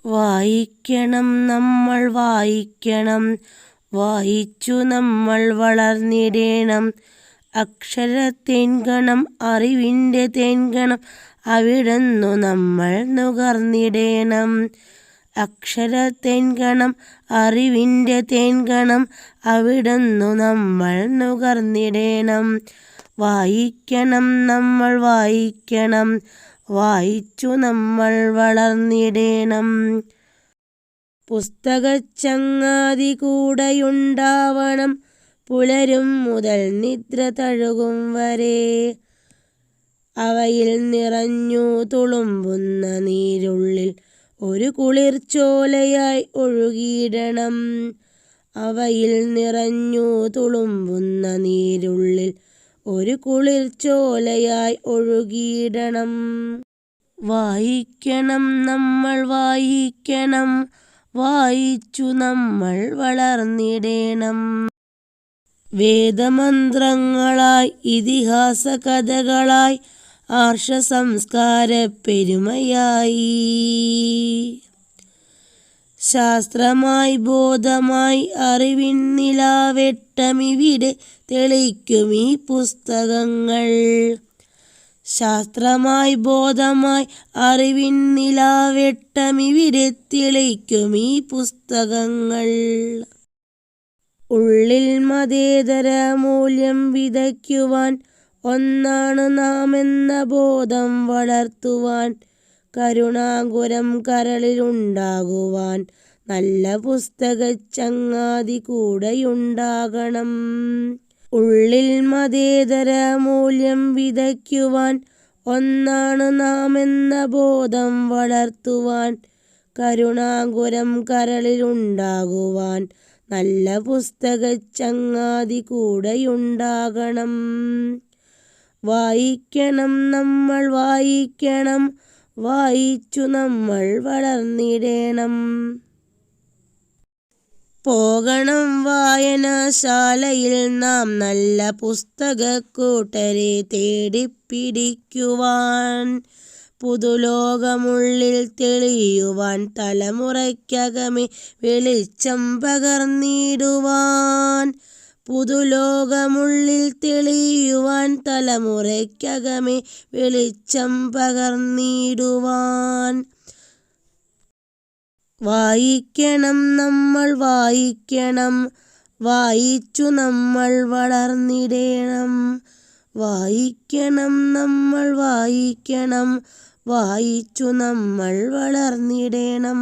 വായിക്കണം നമ്മൾ വായിക്കണം, വായിച്ചു നമ്മൾ വളർന്നിടേണം. അക്ഷരത്തേൻകണം അറിവിൻ്റെ തേൻകണം, അവിടുന്നു നമ്മൾ നുകർന്നിടേണം. അക്ഷരത്തേൻകണം അറിവിൻ്റെ തേൻകണം, അവിടുന്നു നമ്മൾ നുകർന്നിടേണം. വായിക്കണം നമ്മൾ വായിക്കണം, വായിച്ചു നമ്മൾ വളർന്നിടേണം. പുസ്തകച്ചങ്ങാതി കൂടെയുണ്ടാവണം, പുലരും മുതൽ നിദ്ര തഴുകും വരെ. അവയിൽ നിറഞ്ഞു തുളുമ്പുന്ന നീരുള്ളിൽ ഒരു കുളിർച്ചോലയായി ഒഴുകിയിടണം. അവയിൽ നിറഞ്ഞു തുളുമ്പുന്ന നീരുള്ളിൽ ഒരു കുളിർച്ചോലയായി ഒഴുകിയിടണം. വായിക്കണം നമ്മൾ വായിക്കണം, വായിച്ചു നമ്മൾ വളർന്നിടേണം. വേദമന്ത്രങ്ങളായി ഇതിഹാസ കഥകളായി ആർഷസംസ്കാര പെരുമയായി, ശാസ്ത്രമായി ബോധമായി അറിവിൻ നിലാവെട്ടമിവിടെ തെളിക്കുമീ പുസ്തകങ്ങൾ. ശാസ്ത്രമായി ബോധമായി അറിവിൻ നിലാവെട്ടമിവിടെ തെളിക്കുമീ പുസ്തകങ്ങൾ. ഉള്ളിൽ മതേതര മൂല്യം വിതയ്ക്കുവാൻ, ഒന്നാണ് നാം എന്ന ബോധം വളർത്തുവാൻ, കരുണാകുരം കരളിലുണ്ടാകുവാൻ, നല്ല പുസ്തകച്ചങ്ങാതി കൂടെയുണ്ടാകണം. ഉള്ളിൽ മതേതര മൂല്യം വിതയ്ക്കുവാൻ, ഒന്നാണ് നാം എന്ന ബോധം വളർത്തുവാൻ, കരുണാകുരം കരളിലുണ്ടാകുവാൻ, നല്ല പുസ്തകച്ചങ്ങാതി കൂടെയുണ്ടാകണം. വായിക്കണം നമ്മൾ വായിക്കണം, വായിച്ചു നമ്മൾ വളർന്നിടേണം. പോകണം വായനശാലയിൽ നാം നല്ല പുസ്തകക്കൂട്ടരെ തേടിപ്പിടിക്കുവാൻ, പുതുലോകമുള്ളിൽ തെളിയുവാൻ, തലമുറയ്ക്കകമേ വെളിച്ചം പകർന്നിടുവാൻ. പുതുലോകമുള്ളിൽ തെളിയുവാൻ, തലമുറയ്ക്കകമേ വെളിച്ചം പകർന്നിടുവാൻ. വായിക്കണം നമ്മൾ വായിക്കണം, വായിച്ചു നമ്മൾ വളർന്നിടേണം. വായിക്കണം നമ്മൾ വായിക്കണം, വായിച്ചു നമ്മൾ വളർന്നിടേണം.